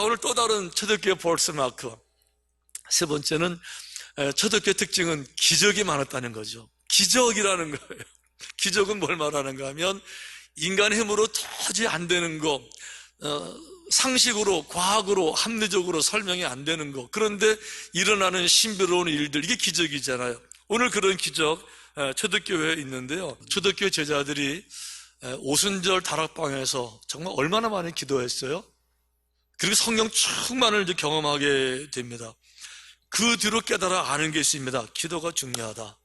오늘 또 다른 초대교회 볼스마크. 세 번째는 초대교회 특징은 기적이 많았다는 거죠. 기적이라는 거예요. 기적은 뭘 말하는가 하면 인간의 힘으로 도저히 안 되는 거, 상식으로, 과학으로, 합리적으로 설명이 안 되는 거, 그런데 일어나는 신비로운 일들, 이게 기적이잖아요. 오늘 그런 기적 초대교회에 있는데요, 초대교회 제자들이 오순절 다락방에서 정말 얼마나 많이 기도했어요. 그리고 성령 충만을 이제 경험하게 됩니다. 그 뒤로 깨달아 아는 게 있습니다. 기도가 중요하다.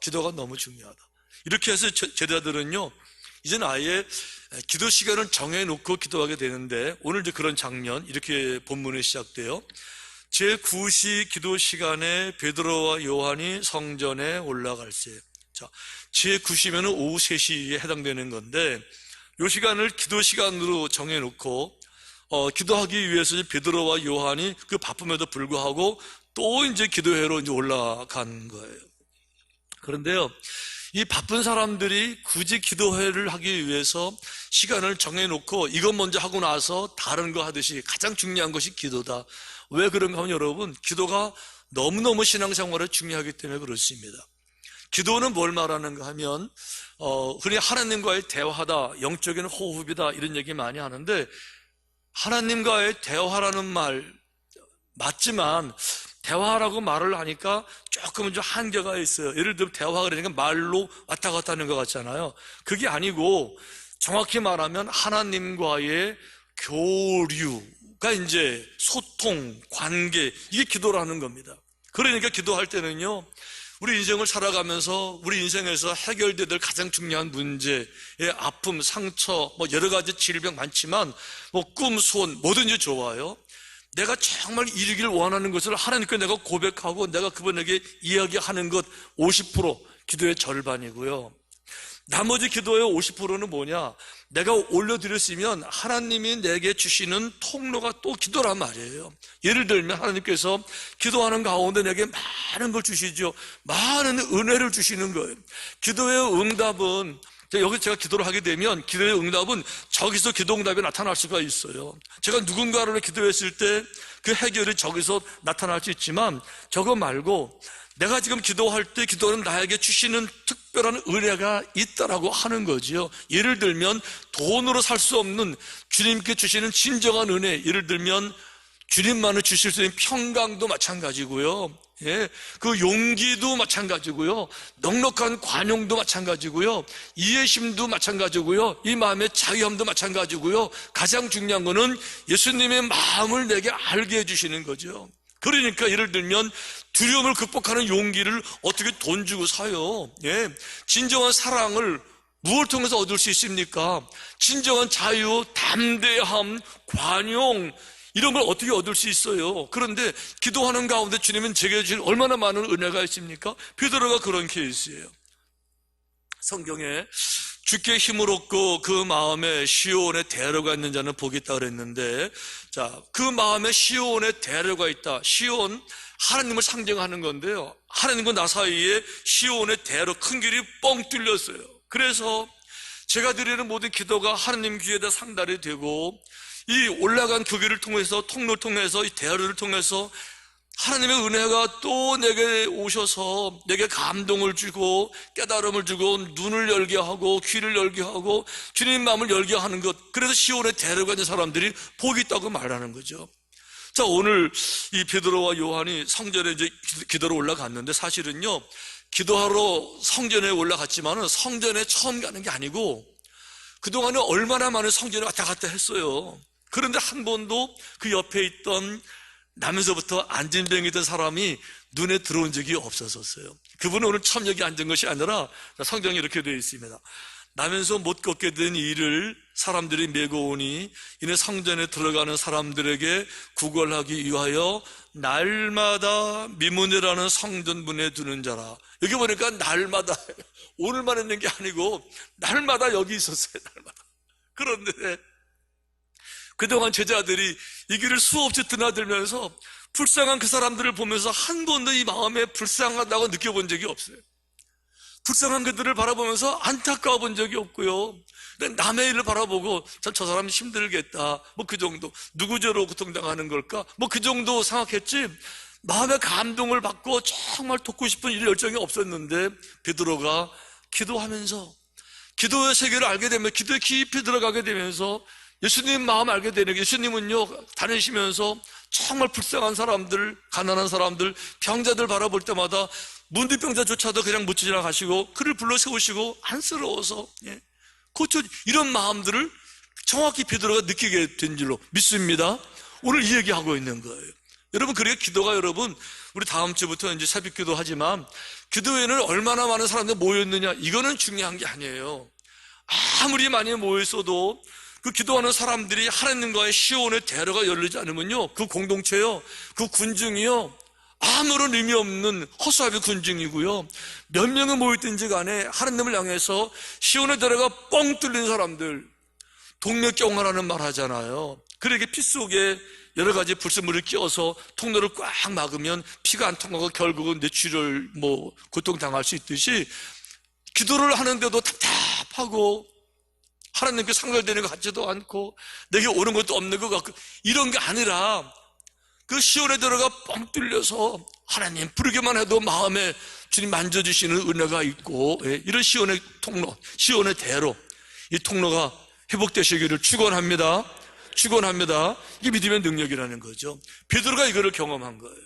기도가 너무 중요하다. 이렇게 해서 제자들은요, 이제는 아예 기도 시간을 정해놓고 기도하게 되는데, 오늘 이제 그런 장면, 이렇게 본문에 시작돼요. 제9시 기도 시간에 베드로와 요한이 성전에 올라갈세. 자, 제9시면은 오후 3시에 해당되는 건데, 이 시간을 기도 시간으로 정해놓고, 기도하기 위해서 베드로와 요한이 그 바쁨에도 불구하고 또 이제 기도회로 이제 올라간 거예요. 그런데요, 이 바쁜 사람들이 굳이 기도회를 하기 위해서 시간을 정해놓고 이것 먼저 하고 나서 다른 거 하듯이 가장 중요한 것이 기도다. 왜 그런가 하면 여러분, 기도가 너무너무 신앙생활에 중요하기 때문에 그렇습니다. 기도는 뭘 말하는가 하면 흔히 하나님과의 대화다, 영적인 호흡이다, 이런 얘기 많이 하는데, 하나님과의 대화라는 말 맞지만 대화라고 말을 하니까 조금은 좀 한계가 있어요. 예를 들면 대화가 그러니까 말로 왔다 갔다 하는 것 같잖아요. 그게 아니고 정확히 말하면 하나님과의 교류가 이제 소통, 관계, 이게 기도라는 겁니다. 그러니까 기도할 때는요, 우리 인생을 살아가면서 우리 인생에서 해결돼야 될 가장 중요한 문제의 아픔, 상처, 여러 가지 질병 많지만 꿈, 소원 뭐든지 좋아요. 내가 정말 이루길 원하는 것을 하나님께 내가 고백하고 내가 그분에게 이야기하는 것 50% 기도의 절반이고요. 나머지 기도의 50%는 뭐냐? 내가 올려드렸으면 하나님이 내게 주시는 통로가 또 기도란 말이에요. 예를 들면 하나님께서 기도하는 가운데 내게 많은 걸 주시죠. 많은 은혜를 주시는 거예요. 기도의 응답은, 여기 제가 기도를 하게 되면 기도의 응답은 저기서 기도 응답이 나타날 수가 있어요. 제가 누군가를 기도했을 때 그 해결이 저기서 나타날 수 있지만, 저거 말고 내가 지금 기도할 때 기도는 나에게 주시는 특별한 은혜가 있다라고 하는 거지요. 예를 들면 돈으로 살 수 없는 주님께 주시는 진정한 은혜, 예를 들면 주님만을 주실 수 있는 평강도 마찬가지고요. 그 용기도 마찬가지고요. 넉넉한 관용도 마찬가지고요. 이해심도 마찬가지고요. 이 마음의 자유함도 마찬가지고요. 가장 중요한 거는 예수님의 마음을 내게 알게 해주시는 거죠. 그러니까 예를 들면 두려움을 극복하는 용기를 어떻게 돈 주고 사요? 진정한 사랑을 무엇을 통해서 얻을 수 있습니까? 진정한 자유, 담대함, 관용, 이런 걸 어떻게 얻을 수 있어요? 그런데 기도하는 가운데 주님은 제게 주신 얼마나 많은 은혜가 있습니까? 베드로가 그런 케이스예요. 성경에 주께 힘을 얻고 그 마음에 시온의 대로가 있는 자는 복이 있다 그랬는데, 자, 그 마음에 시온의 대로가 있다. 시온, 하나님을 상징하는 건데요, 하나님과 나 사이에 시온의 대로, 큰 길이 뻥 뚫렸어요. 그래서 제가 드리는 모든 기도가 하나님 귀에다 상달이 되고, 이 올라간 그 길을 통해서, 통로를 통해서, 이 대로를 통해서 하나님의 은혜가 또 내게 오셔서 내게 감동을 주고 깨달음을 주고 눈을 열게 하고 귀를 열게 하고 주님 마음을 열게 하는 것, 그래서 시온에 대로가 있는 사람들이 복이 있다고 말하는 거죠. 자, 오늘 이 베드로와 요한이 성전에 이제 기도로 올라갔는데, 사실은요, 기도하러 성전에 올라갔지만은 성전에 처음 가는 게 아니고 그동안에 얼마나 많은 성전에 왔다 갔다 했어요. 그런데 한 번도 그 옆에 있던 나면서부터 안진병이던 사람이 눈에 들어온 적이 없었어요. 그분은 오늘 처음 여기 앉은 것이 아니라 성경에 이렇게 되어 있습니다. 나면서 못 걷게 된 이를 사람들이 메고 오니 이는 성전에 들어가는 사람들에게 구걸하기 위하여 날마다 미문이라는 성전 문에 두는 자라. 여기 보니까 날마다, 오늘만 있는 게 아니고 날마다 여기 있었어요. 날마다. 그런데 그동안 제자들이 이 길을 수없이 드나들면서 불쌍한 그 사람들을 보면서 한 번도 이 마음에 불쌍하다고 느껴본 적이 없어요. 불쌍한 그들을 바라보면서 안타까워 본 적이 없고요. 남의 일을 바라보고 참 저 사람 힘들겠다, 뭐 그 정도, 누구 저로 고통당하는 걸까, 뭐 그 정도 생각했지 마음의 감동을 받고 정말 돕고 싶은 이 열정이 없었는데, 베드로가 기도하면서 기도의 세계를 알게 되면, 기도에 깊이 들어가게 되면서 예수님 마음 알게 되는 게, 예수님은요 다니시면서 정말 불쌍한 사람들, 가난한 사람들, 병자들 바라볼 때마다 문둥병자조차도 그냥 못 지나가시고 그를 불러 세우시고 안쓰러워서 고쳐, 이런 마음들을 정확히 베드로가 느끼게 된 줄로 믿습니다. 오늘 이 얘기하고 있는 거예요. 여러분, 그러니까 기도가, 여러분, 우리 다음 주부터 이제 새벽 기도 하지만 기도회는 얼마나 많은 사람들이 모였느냐, 이거는 중요한 게 아니에요. 아무리 많이 모였어도 그 기도하는 사람들이 하나님과의 시온의 대로가 열리지 않으면요, 그 공동체요, 그 군중이요, 아무런 의미 없는 허수아비 군중이고요, 몇 명이 모였든지 간에 하나님을 향해서 시온의 대로가 뻥 뚫린 사람들, 동맥경화라는 말 하잖아요. 그러게 피 속에 여러 가지 불순물을 끼워서 통로를 꽉 막으면 피가 안 통하고 결국은 뇌출혈, 고통당할 수 있듯이, 기도를 하는데도 답답하고 하나님께 상달되는 것 같지도 않고 내게 오는 것도 없는 것 같고, 이런 게 아니라 그 시온의 대로가 뻥 뚫려서 하나님 부르기만 해도 마음에 주님 만져주시는 은혜가 있고, 이런 시온의 통로, 시온의 대로, 이 통로가 회복되시기를 축원합니다. 축원합니다. 이게 믿음의 능력이라는 거죠. 베드로가 이거를 경험한 거예요.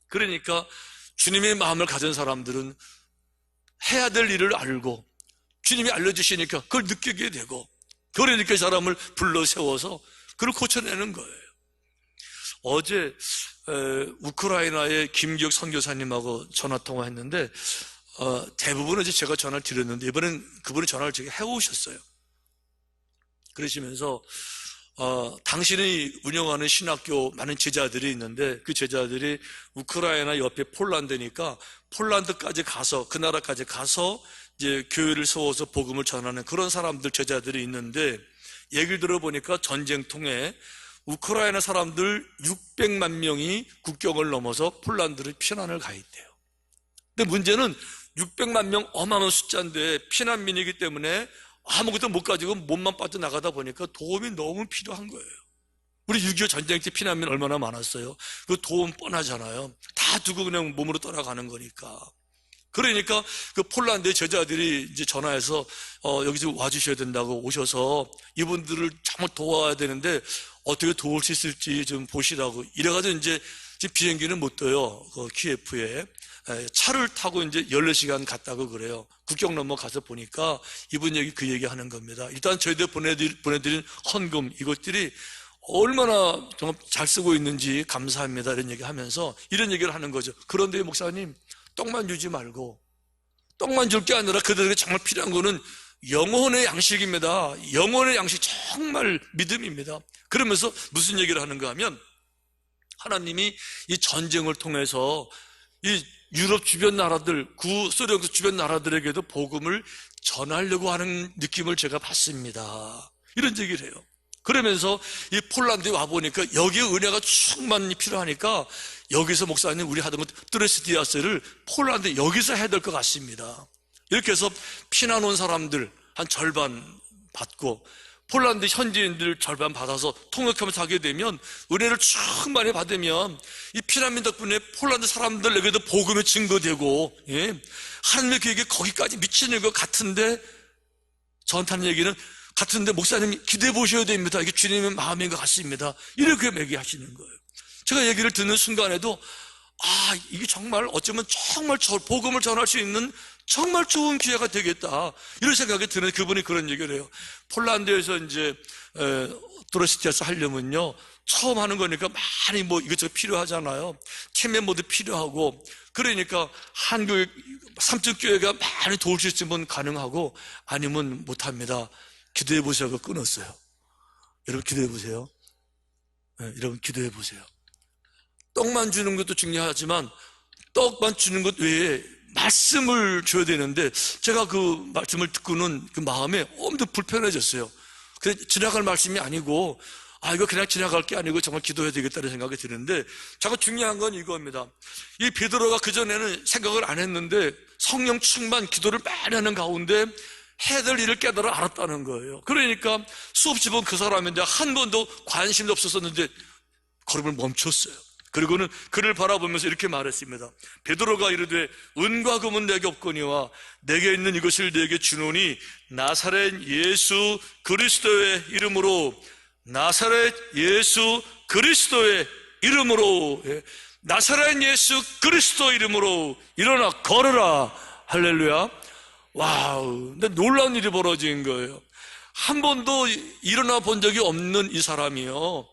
그러니까 주님의 마음을 가진 사람들은 해야 될 일을 알고 주님이 알려주시니까 그걸 느끼게 되고, 그러니까 이 사람을 불러 세워서 그걸 고쳐내는 거예요. 어제 우크라이나의 김기혁 선교사님하고 전화통화했는데, 대부분은 이제 제가 전화를 드렸는데 이번엔 그분이 전화를 제게 해오셨어요. 그러시면서 당신이 운영하는 신학교 많은 제자들이 있는데, 그 제자들이 우크라이나 옆에 폴란드니까 폴란드까지 가서, 그 나라까지 가서 이제 교회를 세워서 복음을 전하는 그런 사람들, 제자들이 있는데, 얘기를 들어보니까 전쟁통에 우크라이나 사람들 600만 명이 국경을 넘어서 폴란드로 피난을 가 있대요. 근데 문제는 600만 명 어마어마한 숫자인데 피난민이기 때문에 아무것도 못 가지고 몸만 빠져나가다 보니까 도움이 너무 필요한 거예요. 우리 6.25 전쟁 때 피난민 얼마나 많았어요. 그 도움 뻔하잖아요. 다 두고 그냥 몸으로 떠나가는 거니까. 그러니까 그 폴란드의 제자들이 이제 전화해서 여기 좀 와주셔야 된다고 오셔서 이분들을 정말 도와야 되는데 어떻게 도울 수 있을지 좀 보시라고. 이래가지고 이제 지금 비행기는 못 떠요. 그 키예프에. 차를 타고 이제 14시간 갔다고 그래요. 국경 넘어가서 보니까 이분 얘기, 그 얘기 하는 겁니다. 일단 저희들 보내드린 헌금, 이것들이 얼마나 정말 잘 쓰고 있는지 감사합니다, 이런 얘기 하면서 이런 얘기를 하는 거죠. 그런데 목사님, 떡만 주지 말고, 떡만 줄 게 아니라 그들에게 정말 필요한 거는 영혼의 양식입니다. 영혼의 양식, 정말 믿음입니다. 그러면서 무슨 얘기를 하는가 하면, 하나님이 이 전쟁을 통해서 이 유럽 주변 나라들, 구소련 주변 나라들에게도 복음을 전하려고 하는 느낌을 제가 받습니다. 이런 얘기를 해요. 그러면서 이 폴란드에 와보니까 여기에 은혜가 충만히 필요하니까 여기서 목사님, 우리 하던 것 드레스디아스를 폴란드 여기서 해야 될 것 같습니다. 이렇게 해서 피난 온 사람들 한 절반 받고 폴란드 현지인들 절반 받아서 통역하면서 하게 되면, 은혜를 충만히 받으면 이 피난민 덕분에 폴란드 사람들에게도 복음이 증거되고, 하나님의 계획이 거기까지 미치는 것 같은데, 저한테 하는 얘기는, 같은데 목사님이 기대해 보셔야 됩니다. 이게 주님의 마음인 것 같습니다. 이렇게 얘기하시는 거예요. 제가 얘기를 듣는 순간에도 이게 정말 어쩌면 정말 복음을 전할 수 있는 정말 좋은 기회가 되겠다, 이런 생각이 드는, 그분이 그런 얘기를 해요. 폴란드에서 이제 드레스디아스 하려면요, 처음 하는 거니까 많이 이것저것 필요하잖아요. 캠에 모두 필요하고, 그러니까 한국 삼층교회가 많이 도울 수 있으면 가능하고 아니면 못합니다. 기도해 보세요. 끊었어요. 여러분 기도해 보세요. 여러분 기도해 보세요. 떡만 주는 것도 중요하지만 떡만 주는 것 외에 말씀을 줘야 되는데, 제가 그 말씀을 듣고는 그 마음에 엄청 불편해졌어요. 지나갈 말씀이 아니고, 이거 그냥 지나갈 게 아니고 정말 기도해야 되겠다는 생각이 드는데, 자꾸 중요한 건 이겁니다. 이 베드로가 그전에는 생각을 안 했는데 성령 충만, 기도를 많이 하는 가운데 해야 될 일을 깨달아 알았다는 거예요. 그러니까 수없이 본 그 사람인데 한 번도 관심도 없었었는데 걸음을 멈췄어요. 그리고는 그를 바라보면서 이렇게 말했습니다. 베드로가 이르되 은과 금은 내게 없거니와 내게 있는 이것을 내게 주노니 나사렛 예수 그리스도의 이름으로, 나사렛 예수 그리스도의 이름으로, 나사렛 예수 그리스도 이름으로 일어나 걸어라. 할렐루야. 와우. 근데 놀라운 일이 벌어진 거예요. 한 번도 일어나 본 적이 없는 이 사람이요,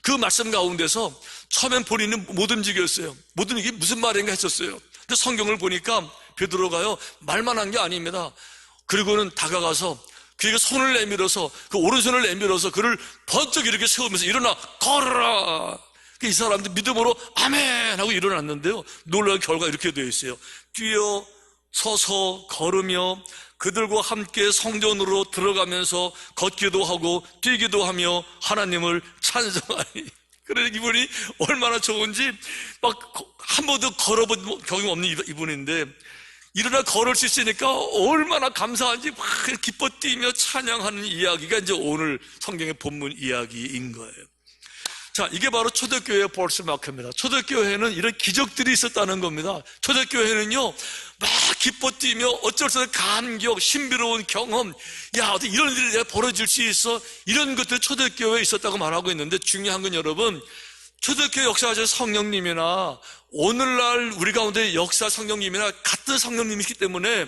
그 말씀 가운데서 처음엔 본인은 못 움직였어요. 못 움직이게 무슨 말인가 했었어요. 근데 성경을 보니까 베드로가요, 말만 한 게 아닙니다. 그리고는 다가가서 그에게 손을 내밀어서, 그 오른손을 내밀어서 그를 번쩍 이렇게 세우면서 일어나 걸어라. 이 사람들 믿음으로 아멘 하고 일어났는데요, 놀라운 결과가 이렇게 되어 있어요. 뛰어 서서 걸으며 그들과 함께 성전으로 들어가면서 걷기도 하고 뛰기도 하며 하나님을 찬송하니. 그러니 이분이 얼마나 좋은지, 막 한 번도 걸어본 경험이 없는 이분인데 일어나 걸을 수 있으니까 얼마나 감사한지 막 기뻐 뛰며 찬양하는 이야기가 이제 오늘 성경의 본문 이야기인 거예요. 자, 이게 바로 초대교회의 볼스 마크입니다. 초대교회는 이런 기적들이 있었다는 겁니다. 초대교회는요, 막 기뻐 뛰며 어쩔 수 없는 감격, 신비로운 경험, 야, 어떻게 이런 일이 내가 벌어질 수 있어? 이런 것들이 초대교회에 있었다고 말하고 있는데, 중요한 건 여러분, 초대교회 역사하신 성령님이나 오늘날 우리 가운데 역사 성령님이나 같은 성령님이시기 때문에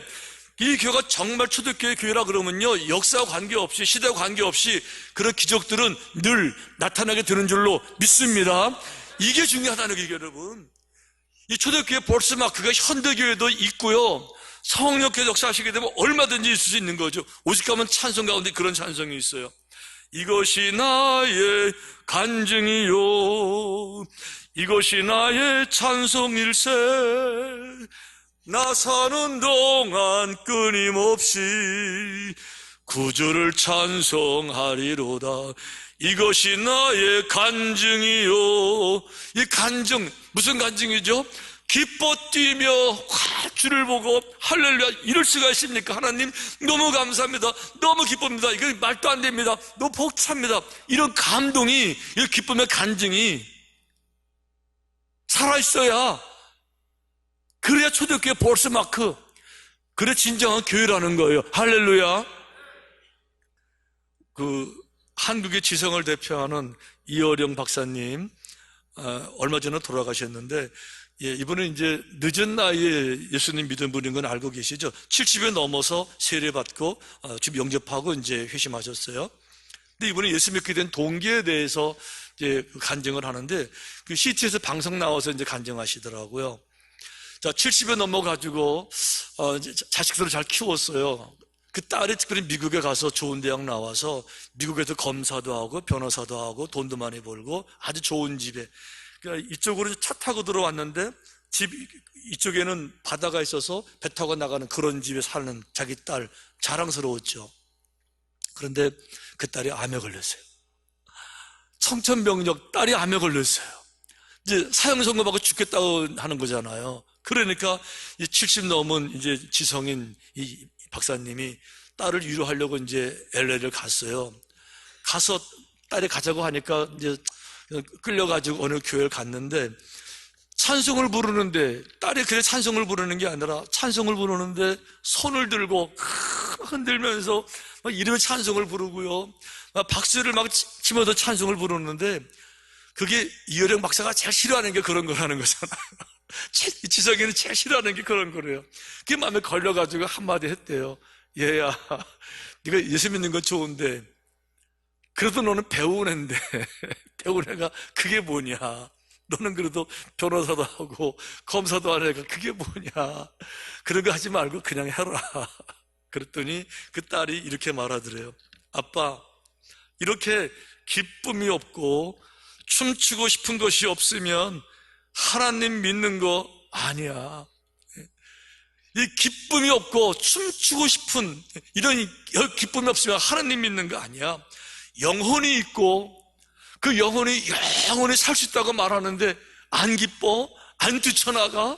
이 교회가 정말 초대교회 교회라 그러면요, 역사와 관계없이, 시대와 관계없이 그런 기적들은 늘 나타나게 되는 줄로 믿습니다. 이게 중요하다는 얘기예요, 여러분. 이 초대교회 볼스 마크가 현대교회도 있고요, 성령교회 역사하시게 되면 얼마든지 있을 수 있는 거죠. 오직 가면 찬송 가운데 그런 찬송이 있어요. 이것이 나의 간증이요, 이것이 나의 찬송일세, 나 사는 동안 끊임없이 구주를 찬송하리로다. 이것이 나의 간증이요. 이 간증, 무슨 간증이죠? 기뻐 뛰며 주를 보고 할렐루야, 이럴 수가 있습니까? 하나님 너무 감사합니다, 너무 기쁩니다, 이거 말도 안 됩니다, 너무 벅찹니다. 이런 감동이, 이 기쁨의 간증이 살아있어야, 그래야 초대교회 볼스 마크, 그래 진정한 교회라는 거예요. 할렐루야. 그 한국의 지성을 대표하는 이어령 박사님, 얼마 전에 돌아가셨는데, 이분은 이제 늦은 나이에 예수님 믿은 분인 건 알고 계시죠? 70에 넘어서 세례받고 집 영접하고 이제 회심하셨어요. 근데 이분이 예수 믿게 된 동기에 대해서 이제 간증을 하는데, 그 CT에서 방송 나와서 이제 간증하시더라고요. 자, 70에 넘어가지고 자식들을 잘 키웠어요. 그 딸이 특별히 미국에 가서 좋은 대학 나와서 미국에서 검사도 하고 변호사도 하고 돈도 많이 벌고 아주 좋은 집에, 그러니까 이쪽으로 차 타고 들어왔는데 집 이쪽에는 바다가 있어서 배 타고 나가는 그런 집에 사는 자기 딸, 자랑스러웠죠. 그런데 그 딸이 암에 걸렸어요. 청천벽력, 딸이 암에 걸렸어요. 이제 사형 선고받고 죽겠다고 하는 거잖아요. 그러니까 70 넘은 이제 지성인 이 박사님이 딸을 위로하려고 이제 LA를 갔어요. 가서 딸이 가자고 하니까 이제 끌려가지고 어느 교회를 갔는데, 찬송을 부르는데, 딸이 그래 찬송을 부르는 게 아니라 찬송을 부르는데 손을 들고 흔들면서 막 이름의 찬송을 부르고요, 막 박수를 막 치면서 찬송을 부르는데, 그게 이어령 박사가 제일 싫어하는 게 그런 거라는 거잖아요. 지성이는 제일 싫어하는 게 그런 거래요. 그게 마음에 걸려가지고 한마디 했대요. 얘야, 네가 예수 믿는 건 좋은데 그래도 너는 배운 애인데 배운 애가 그게 뭐냐, 너는 그래도 변호사도 하고 검사도 하는 애가 그게 뭐냐, 그런 거 하지 말고 그냥 해라. 그랬더니 그 딸이 이렇게 말하더래요. 아빠, 이렇게 기쁨이 없고 춤추고 싶은 것이 없으면 하나님 믿는 거 아니야. 이 기쁨이 없고 춤추고 싶은 이런 기쁨이 없으면 하나님 믿는 거 아니야. 영혼이 있고 그 영혼이 영원히 살 수 있다고 말하는데 안 기뻐? 안 뛰쳐나가?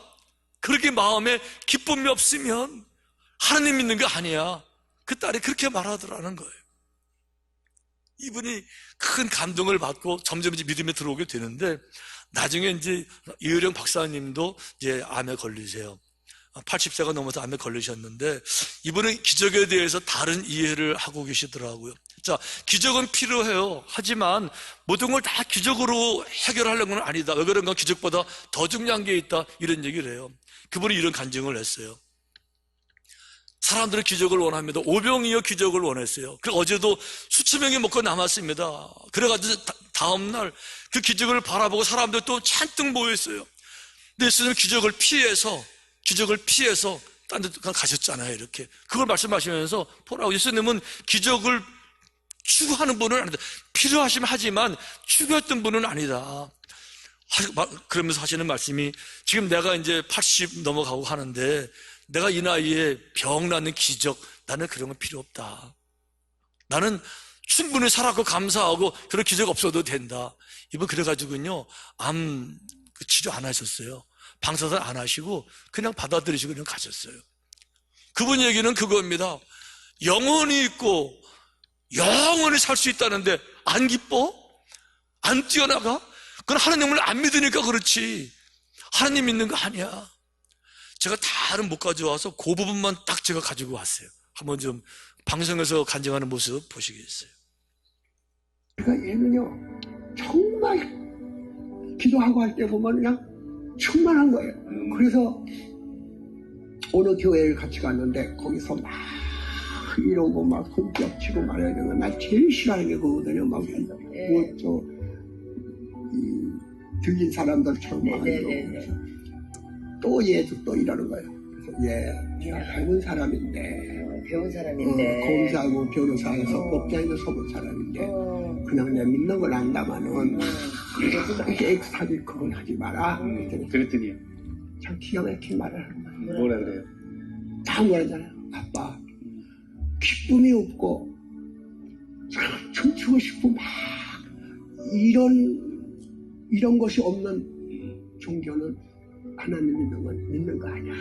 그렇게 마음에 기쁨이 없으면 하나님 믿는 거 아니야. 그 딸이 그렇게 말하더라는 거예요. 이분이 큰 감동을 받고 점점 이제 믿음에 들어오게 되는데, 나중에 이제 이의령 박사님도 이제 암에 걸리세요. 80세가 넘어서 암에 걸리셨는데, 이분은 기적에 대해서 다른 이해를 하고 계시더라고요. 자, 기적은 필요해요. 하지만 모든 걸 다 기적으로 해결하려는 건 아니다. 왜 그런가? 기적보다 더 중요한 게 있다. 이런 얘기를 해요. 그분이 이런 간증을 했어요. 사람들은 기적을 원합니다. 오병이어 기적을 원했어요. 그래서 어제도 수천 명이 먹고 남았습니다. 그래가지고 다음날 그 기적을 바라보고 사람들 또 잔뜩 모였어요. 근데 예수님은 기적을 피해서 딴 데 가셨잖아요. 이렇게 그걸 말씀하시면서 보라고, 예수님은 기적을 추구하는 분은 아니다. 필요하시면 하지만 추구했던 분은 아니다. 그러면서 하시는 말씀이, 지금 내가 이제 80 넘어가고 하는데 내가 이 나이에 병 낫는 기적, 나는 그런 건 필요 없다. 나는 충분히 살았고 감사하고 그런 기적 없어도 된다. 이분 그래가지고요, 암 치료 안 하셨어요. 방사선 안 하시고 그냥 받아들이시고 그냥 가셨어요. 그분 얘기는 그겁니다. 영혼이 있고 영원히 살 수 있다는데 안 기뻐? 안 뛰어나가? 그건 하나님을 안 믿으니까 그렇지, 하나님 믿는 거 아니야. 제가 다른 못 가져와서 그 부분만 딱 제가 가지고 왔어요. 한번 좀 방송에서 간증하는 모습 보시겠어요? 그러니까 얘는요, 정말 기도하고 할 때 보면 그냥 충만한 거예요. 그래서 어느 교회를 같이 갔는데 거기서 막 이러고 막 손뼉치고 말해야 되는 거, 나 제일 싫어하는 게 그거거든요. 막 들린 사람들처럼 막 이러고. 그래서 또 얘도 또 이러는 거예요. 그래서 얘가 배운 사람인데, 검사하고 변호사에서 법정에서 서본 사람인데, 그냥 내 믿는 걸 안다마는 이렇게 애타게 그건 하지 마라. 그랬더니요. 참 기가 막힌 말을 하는 거예요. 뭐라 그래요? 다 뭐라잖아요. 아빠, 기쁨이 없고 춤추고 싶고 막 이런 것이 없는 종교는 하나님 믿는 거 아니야.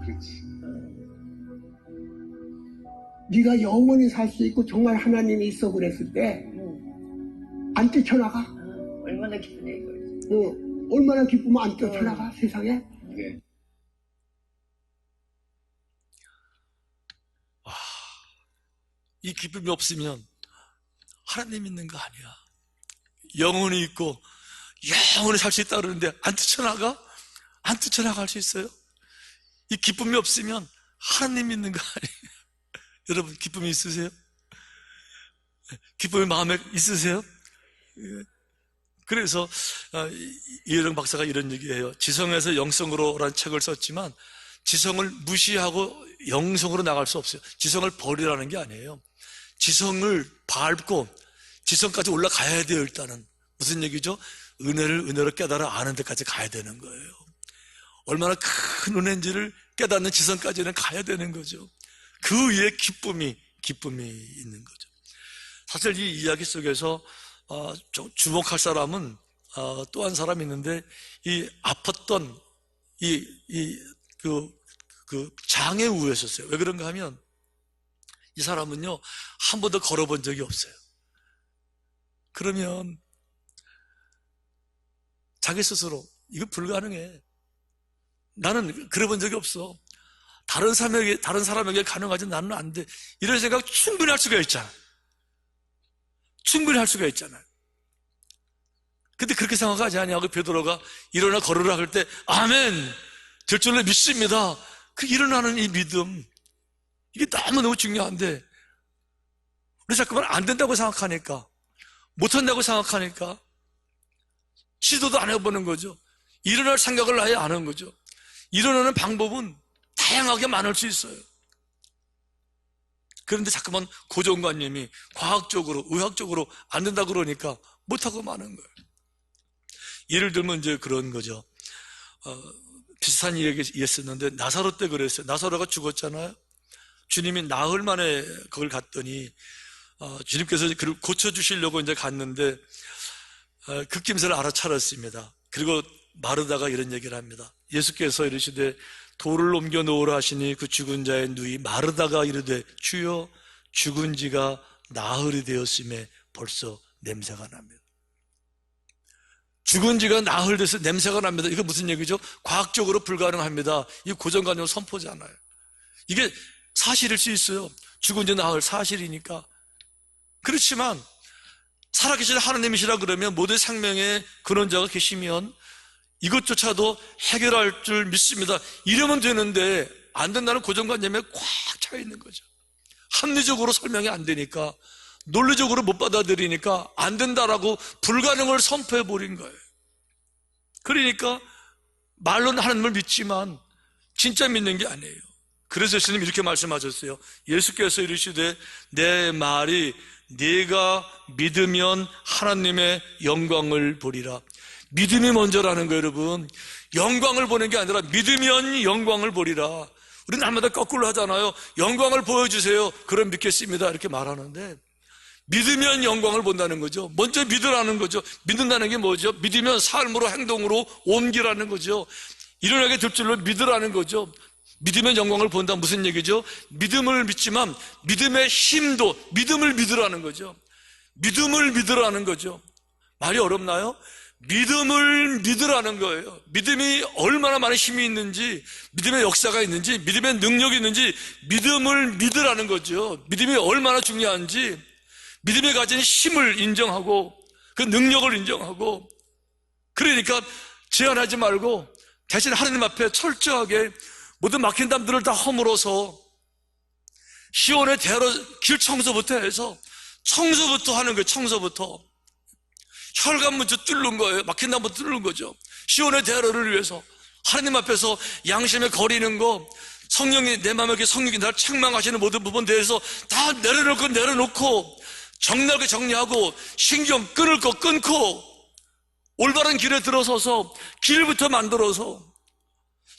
그렇지. 네가 영원히 살 수 있고 정말 하나님이 있어 그랬을 때 안 뛰쳐나가? 얼마나 기쁜 얘기예요. 얼마나 기쁘면 안 뛰쳐나가 세상에? 네. 이 기쁨이 없으면 하나님 믿는 거 아니야. 영혼이 있고 영원히 살 수 있다 그러는데 안 뛰쳐나가? 안 뛰쳐나갈 수 있어요? 이 기쁨이 없으면 하나님 믿는 거 아니에요. 여러분, 기쁨이 있으세요? 기쁨이 마음에 있으세요? 그래서 이혜령 박사가 이런 얘기해요. 지성에서 영성으로라는 책을 썼지만 지성을 무시하고 영성으로 나갈 수 없어요. 지성을 버리라는 게 아니에요. 지성을 밟고 지성까지 올라가야 돼요. 일단은 무슨 얘기죠? 은혜로 깨달아 아는 데까지 가야 되는 거예요. 얼마나 큰 은혜인지를 깨닫는 지성까지는 가야 되는 거죠. 그 위에 기쁨이 있는 거죠. 사실 이 이야기 속에서 주목할 사람은 또 한 사람이 있는데, 이 아팠던 그 장애 우였었어요. 왜 그런가 하면 이 사람은요, 한 번도 걸어본 적이 없어요. 그러면 자기 스스로 이거 불가능해, 나는 그래본 적이 없어, 다른 사람에게 가능하지, 나는 안 돼, 이런 생각 충분히 할 수가 있잖아. 충분히 할 수가 있잖아요. 근데 그렇게 생각하지 아니하고 베드로가 일어나 걸으라 할 때 아멘, 될 줄로 믿습니다. 그 일어나는 이 믿음, 이게 너무너무 중요한데 우리 자꾸만 안 된다고 생각하니까, 못한다고 생각하니까 시도도 안 해보는 거죠. 일어날 생각을 아예 안 하는 거죠. 일어나는 방법은 다양하게 많을 수 있어요. 그런데 자꾸만 고정관념이 과학적으로, 의학적으로 안 된다 그러니까 못하고 마는 거예요. 예를 들면 이제 그런 거죠. 비슷한 얘기였었는데 나사로 때 그랬어요. 나사로가 죽었잖아요. 주님이 나흘 만에 그걸 갔더니 주님께서 그를 고쳐주시려고 이제 갔는데 급김새를 알아차렸습니다. 그리고 마르다가 이런 얘기를 합니다. 예수께서 이르시되 돌을 옮겨 놓으라 하시니 그 죽은 자의 누이 마르다가 이르되 주여 죽은 지가 나흘이 되었음에 벌써 냄새가 납니다. 죽은 지가 나흘 돼서 냄새가 납니다. 이거 무슨 얘기죠? 과학적으로 불가능합니다. 이 고정관념 선포잖아요. 이게 사실일 수 있어요. 죽은 지 나흘 사실이니까. 그렇지만 살아계신 하나님이시라 그러면 모든 생명의 근원자가 계시면 이것조차도 해결할 줄 믿습니다. 이러면 되는데 안 된다는 고정관념에 꽉 차 있는 거죠. 합리적으로 설명이 안 되니까, 논리적으로 못 받아들이니까 안 된다라고 불가능을 선포해 버린 거예요. 그러니까 말로는 하나님을 믿지만 진짜 믿는 게 아니에요. 그래서 예수님 이렇게 말씀하셨어요. 예수께서 이르시되 내 말이 네가 믿으면 하나님의 영광을 보리라. 믿음이 먼저라는 거예요, 여러분. 영광을 보는 게 아니라 믿으면 영광을 보리라. 우리는 날마다 거꾸로 하잖아요. 영광을 보여주세요. 그럼 믿겠습니다. 이렇게 말하는데 믿으면 영광을 본다는 거죠. 먼저 믿으라는 거죠. 믿는다는 게 뭐죠? 믿으면 삶으로 행동으로 옮기라는 거죠. 일어나게 될 줄로 믿으라는 거죠. 믿으면 영광을 본다. 무슨 얘기죠? 믿음을 믿지만 믿음의 힘도 믿음을 믿으라는 거죠. 믿음을 믿으라는 거죠. 말이 어렵나요? 믿음을 믿으라는 거예요. 믿음이 얼마나 많은 힘이 있는지, 믿음의 역사가 있는지, 믿음의 능력이 있는지 믿음을 믿으라는 거죠. 믿음이 얼마나 중요한지 믿음에 가진 힘을 인정하고 그 능력을 인정하고, 그러니까 제한하지 말고 대신 하나님 앞에 철저하게 모든 막힌 담들을 다 허물어서 시온의 대로 길 청소부터 해서 청소부터 하는 거예요. 청소부터 혈관 먼저 뚫는 거예요. 막힌 담부터 뚫는 거죠. 시온의 대로를 위해서 하나님 앞에서 양심에 거리는 거, 성령이 내 마음에 성령이 나를 책망하시는 모든 부분 대해서 다 내려놓고 정리하게 정리하고 신경 끊을 거 끊고 올바른 길에 들어서서 길부터 만들어서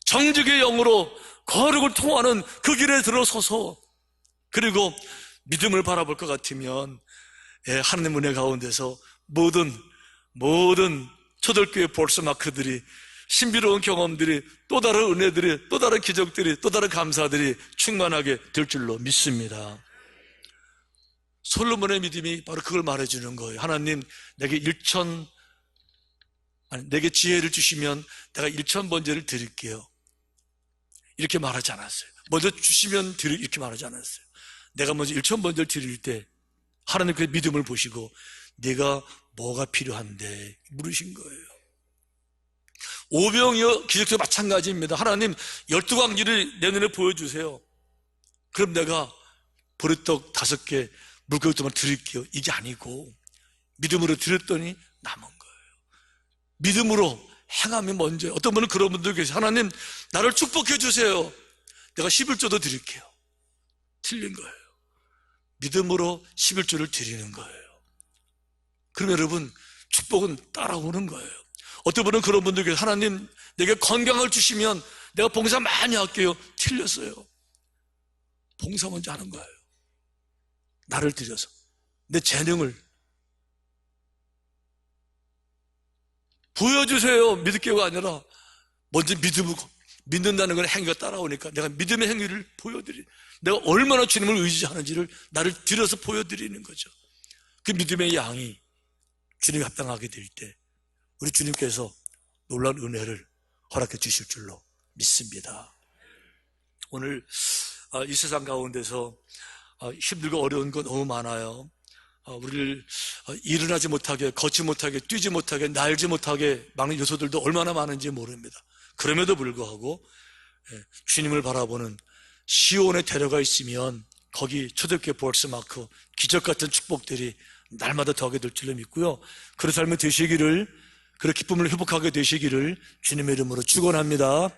정직의 영으로 거룩을 통하는 그 길에 들어서서, 그리고 믿음을 바라볼 것 같으면 하나님 은혜 가운데서 모든 초대교회 볼스마크들이, 신비로운 경험들이, 또 다른 은혜들이, 또 다른 기적들이, 또 다른 감사들이 충만하게 될 줄로 믿습니다. 솔로몬의 믿음이 바로 그걸 말해주는 거예요. 하나님, 내게 지혜를 주시면 내가 1000번제를 드릴게요. 이렇게 말하지 않았어요. 먼저 주시면 이렇게 말하지 않았어요. 내가 먼저 1000번제를 드릴 때 하나님 그 믿음을 보시고 네가 뭐가 필요한데 물으신 거예요. 오병이어 기적도 마찬가지입니다. 하나님 12광지를 내 눈에 보여주세요. 그럼 내가 보리떡 5개, 물고기 2마리 드릴게요. 이게 아니고 믿음으로 드렸더니 남은 거예요. 믿음으로 행함이 먼저예요. 어떤 분은 그런 분들 계세요. 하나님 나를 축복해 주세요. 내가 11조도 드릴게요. 틀린 거예요. 믿음으로 11조를 드리는 거예요. 그러면 여러분 축복은 따라오는 거예요. 어떤 분은 그런 분들 계세요. 하나님 내게 건강을 주시면 내가 봉사 많이 할게요. 틀렸어요. 봉사 먼저 하는 거예요. 나를 들여서 내 재능을 보여주세요. 믿을 게가 아니라 먼저 믿는다는 건 행위가 따라오니까 내가 믿음의 행위를 내가 얼마나 주님을 의지하는지를 나를 들여서 보여드리는 거죠. 그 믿음의 양이 주님이 합당하게 될 때 우리 주님께서 놀라운 은혜를 허락해 주실 줄로 믿습니다. 오늘 이 세상 가운데서 힘들고 어려운 거 너무 많아요. 우리를 일어나지 못하게, 걷지 못하게, 뛰지 못하게, 날지 못하게 막는 요소들도 얼마나 많은지 모릅니다. 그럼에도 불구하고 주님을 바라보는 시온에 데려가 있으면 거기 초대교회 볼스마크 기적 같은 축복들이 날마다 더하게 될 줄로 믿고요. 그런 삶이 되시기를, 그런 기쁨을 회복하게 되시기를 주님의 이름으로 축원합니다.